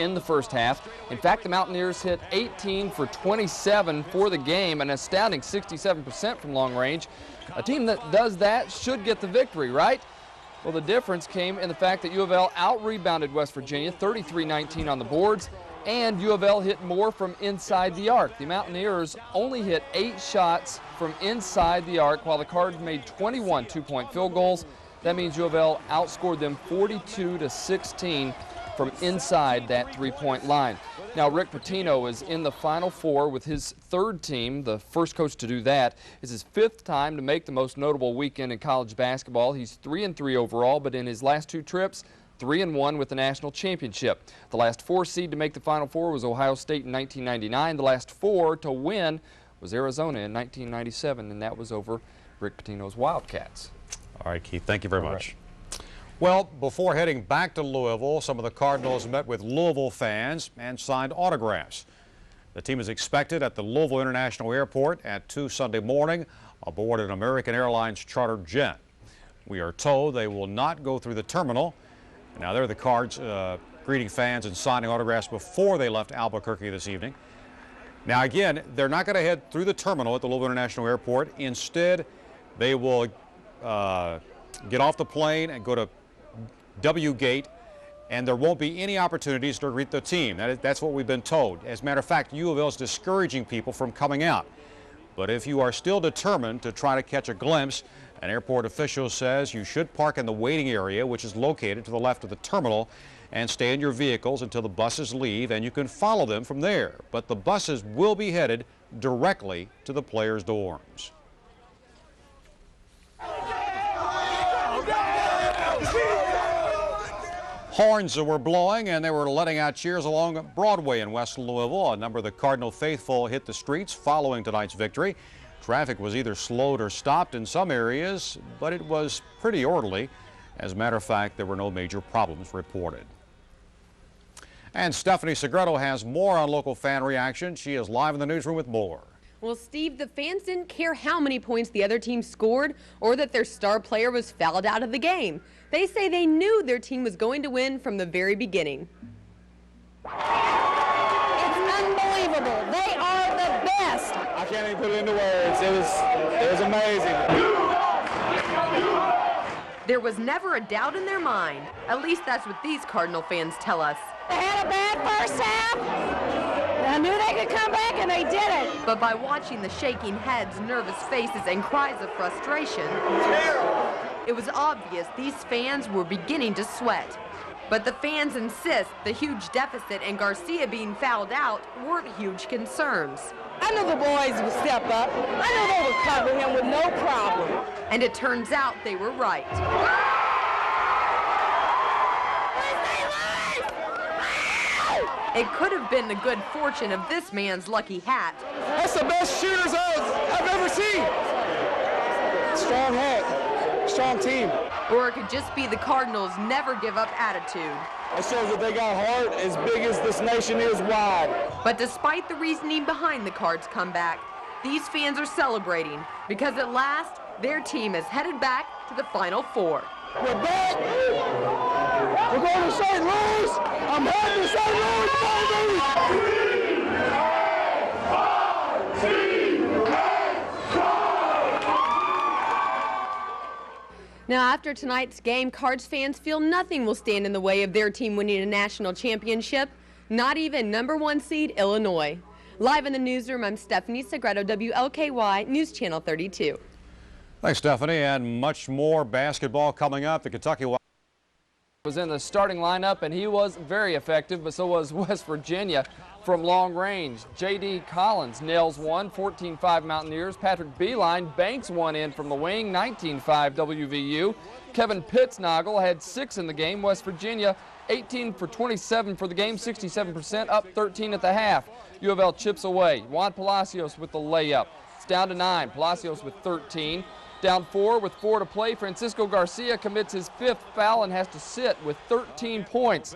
in the first half. In fact, the Mountaineers hit 18 for 27 for the game, an astounding 67% from long range. A team that does that should get the victory, right? Well, the difference came in the fact that U of L out-rebounded West Virginia 33-19 on the boards, and U of L hit more from inside the arc. The Mountaineers only hit 8 shots from inside the arc, while the Cards made 21 two-point field goals. That means U of L outscored them 42-16 from inside that three-point line. Now, Rick Pitino is in the Final Four with his third team, the first coach to do that. It's his 5th time to make the most notable weekend in college basketball. He's 3-3 overall, but in his last 2 trips, 3-1 with the national championship. The last 4 seed to make the Final Four was Ohio State in 1999. The last 4 to win was Arizona in 1997, and that was over Rick Pitino's Wildcats. All right, Keith, thank you very much. Well, before heading back to Louisville, some of the Cardinals met with Louisville fans and signed autographs. The team is expected at the Louisville International Airport at 2 Sunday morning aboard an American Airlines chartered jet. We are told they will not go through the terminal. Now, there are the Cards greeting fans and signing autographs before they left Albuquerque this evening. Now, again, they're not going to head through the terminal at the Louisville International Airport. Instead, they will get off the plane and go to W Gate, and there won't be any opportunities to greet the team. That's what we've been told. As a matter of fact, U of L is discouraging people from coming out. But if you are still determined to try to catch a glimpse, an airport official says you should park in the waiting area, which is located to the left of the terminal, and stay in your vehicles until the buses leave, and you can follow them from there. But the buses will be headed directly to the players' dorms. Horns were blowing, and they were letting out cheers along Broadway in West Louisville. A number of the Cardinal faithful hit the streets following tonight's victory. Traffic was either slowed or stopped in some areas, but it was pretty orderly. As a matter of fact, there were no major problems reported. And Stephanie Segreto has more on local fan reaction. She is live in the newsroom with more. Well, Steve, the fans didn't care how many points the other team scored or that their star player was fouled out of the game. They say they knew their team was going to win from the very beginning. It's unbelievable. They are the best. I can't even put it into words. It was amazing. There was never a doubt in their mind. At least that's what these Cardinal fans tell us. They had a bad first half. I knew they could come back, and they did it. But by watching the shaking heads, nervous faces, and cries of frustration, it was obvious these fans were beginning to sweat. But the fans insist the huge deficit and Garcia being fouled out weren't huge concerns. I knew the boys would step up. I knew they would cover him with no problem. And it turns out they were right. It could have been the good fortune of this man's lucky hat. That's the best shooters I've ever seen. Strong hat, strong team. Or it could just be the Cardinals' never give up attitude. It shows that they got heart as big as this nation is wide. But despite the reasoning behind the Cards' comeback, these fans are celebrating because at last their team is headed back to the Final Four. We're back. We're going to St. Louis. I'm heading to St. Louis, baby. Now, after tonight's game, Cards fans feel nothing will stand in the way of their team winning a national championship, not even #1 seed Illinois. Live in the newsroom, I'm Stephanie Segreto, WLKY News Channel 32. Thanks, Stephanie, and much more basketball coming up. The Kentucky Was in the starting lineup, and he was very effective, but so was West Virginia from long range. J.D. Collins nails one, 14-5 Mountaineers. Patrick Beeline banks one in from the wing, 19-5 WVU. Kevin Pittsnoggle had 6 in the game. West Virginia 18 for 27 for the game, 67%, up 13 at the half. U of L chips away. Juan Palacios with the layup. It's down to 9. Palacios with 13. Down 4 with 4 to play. Francisco Garcia commits his 5th foul and has to sit with 13 points.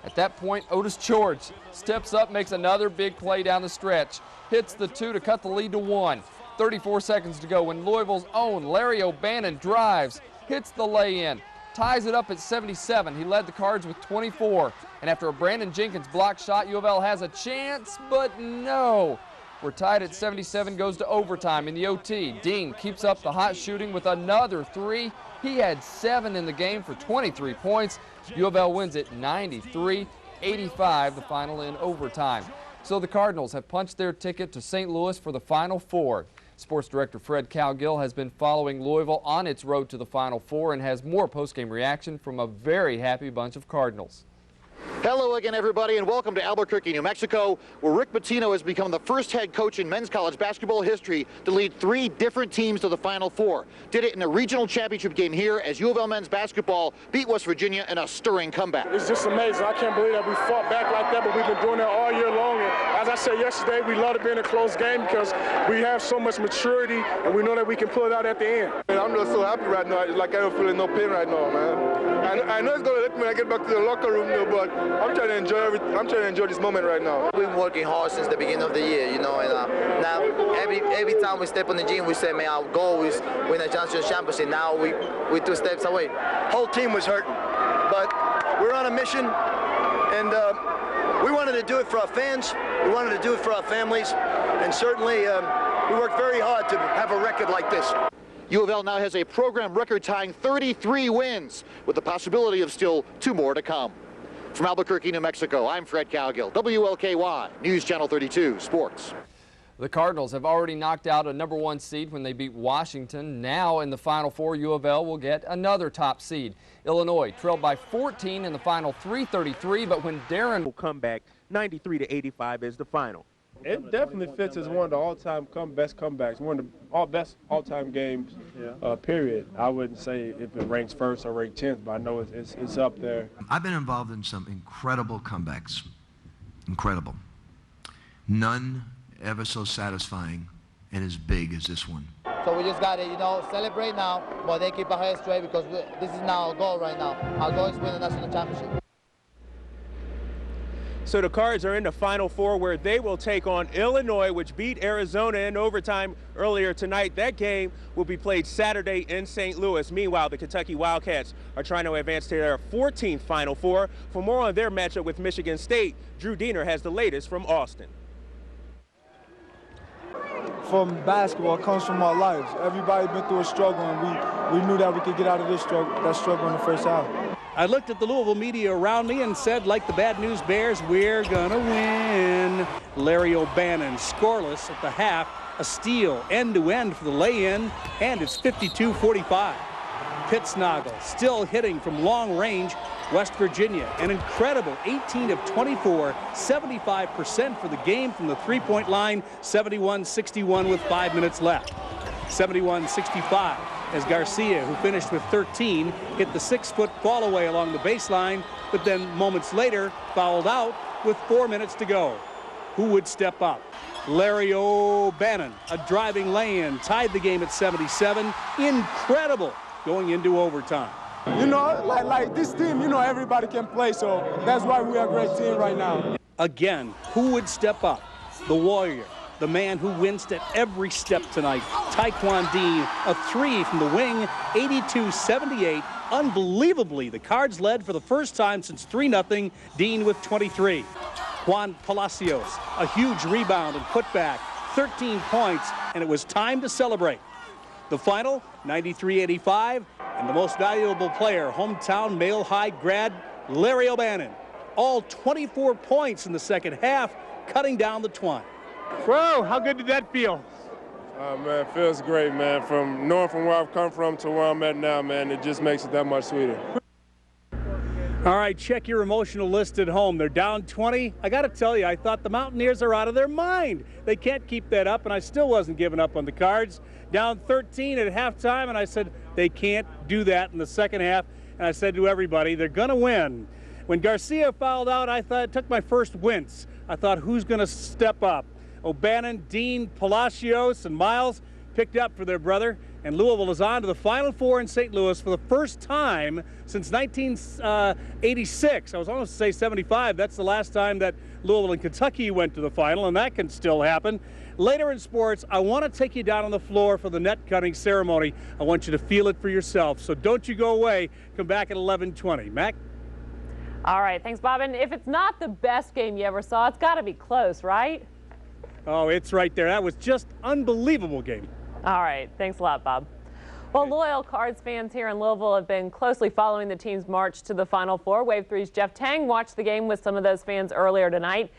At that point, Otis George steps up, makes another big play down the stretch. Hits the 2 to cut the lead to 1. 34 seconds to go when Louisville's own Larry O'Bannon drives, hits the lay-in. ties it up at 77. He led the Cards with 24. And after a Brandon Jenkins block shot, U of L has a chance, but no. We're tied at 77, goes to overtime in the OT. Dean keeps up the hot shooting with another 3. He had 7 in the game for 23 points. U of L wins it 93-85, the final in overtime. So the Cardinals have punched their ticket to St. Louis for the Final Four. Sports Director Fred Cowgill has been following Louisville on its road to the Final Four and has more postgame reaction from a very happy bunch of Cardinals. Hello again, everybody, and welcome to Albuquerque, New Mexico, where Rick Pitino has become the first head coach in men's college basketball history to lead 3 different teams to the Final Four. Did it in a regional championship game here as U of L men's basketball beat West Virginia in a stirring comeback. It's just amazing. I can't believe that we fought back like that, but we've been doing that all year long. And as I said yesterday, we love to be in a close game because we have so much maturity, and we know that we can pull it out at the end. And I'm just so happy right now. It's like I don't feel no pain right now, man. I know it's going to hit me when I get back to the locker room, though, but I'm trying to enjoy this moment right now. We've been working hard since the beginning of the year, you know, and now every time we step on the gym, we say, man, our goal is win a championship. Now we're 2 steps away. Whole team was hurting, but we're on a mission, and we wanted to do it for our fans. We wanted to do it for our families, and certainly we worked very hard to have a record like this. U of L now has a program record-tying 33 wins, with the possibility of still 2 more to come. From Albuquerque, New Mexico, I'm Fred Cowgill, WLKY, News Channel 32 Sports. The Cardinals have already knocked out a #1 seed when they beat Washington. Now in the Final Four, U of L will get another top seed. Illinois trailed by 14 in the final 3:33, but when Darren will come back, 93-85 is the final. It definitely fits as one of the all-time best comebacks, one of the best all-time games, period. I wouldn't say if it ranks first or ranked 10th, but I know it's up there. I've been involved in some incredible comebacks, incredible. None ever so satisfying and as big as this one. So we just got to, you know, celebrate now, but they keep our heads straight because this is now our goal right now. Our goal is win the national championship. So the Cards are in the Final Four, where they will take on Illinois, which beat Arizona in overtime earlier tonight. That game will be played Saturday in St. Louis. Meanwhile, the Kentucky Wildcats are trying to advance to their 14th Final Four. For more on their matchup with Michigan State, Drew Diener has the latest from Austin. From basketball, it comes from our lives. Everybody's been through a struggle, and we knew that we could get out of this struggle in the first half. I looked at the Louisville media around me and said, like the Bad News Bears, we're gonna win. Larry O'Bannon scoreless at the half, a steal end-to-end for the lay-in, and it's 52-45. Pittsnagel still hitting from long range. West Virginia, an incredible 18 of 24, 75% for the game from the three-point line, 71-61 with 5 minutes left. 71-65 as Garcia, who finished with 13, hit the 6-foot fall away along the baseline, but then moments later fouled out with 4 minutes to go. Who would step up? Larry O'Bannon, a driving lay-in, tied the game at 77. Incredible going into overtime. You know, like this team, you know, everybody can play, so that's why we're a great team right now. Again, who would step up? The Warrior, the man who winced at every step tonight. Taekwon Dean, a 3 from the wing, 82-78. Unbelievably, the Cards led for the first time since 3-0, Dean with 23. Juan Palacios, a huge rebound and putback, 13 points, and it was time to celebrate. The final, 93-85, and the most valuable player, hometown Mile High grad, Larry O'Bannon. All 24 points in the second half, cutting down the twine. Bro, how good did that feel? Man, it feels great, man. From knowing from where I've come from to where I'm at now, man, it just makes it that much sweeter. All right, check your emotional list at home. They're down 20. I got to tell you, I thought the Mountaineers are out of their mind. They can't keep that up, and I still wasn't giving up on the Cards. Down 13 at halftime, and I said, they can't do that in the second half. And I said to everybody, they're going to win. When Garcia fouled out, I thought, it took my first wince. I thought, who's going to step up? O'Bannon, Dean, Palacios, and Miles picked up for their brother. and Louisville is on to the Final Four in St. Louis for the first time since 1986. I was almost to say 75. That's the last time that Louisville and Kentucky went to the final, and that can still happen. Later in sports, I want to take you down on the floor for the net cutting ceremony. I want you to feel it for yourself, so don't you go away. Come back at 11:20. Mac? All right, thanks, Bob. And if it's not the best game you ever saw, it's got to be close, right? Oh, it's right there. That was just unbelievable game. All right, thanks a lot, Bob. Well, loyal Cards fans here in Louisville have been closely following the team's march to the Final Four. Wave 3's Jeff Tang watched the game with some of those fans earlier tonight.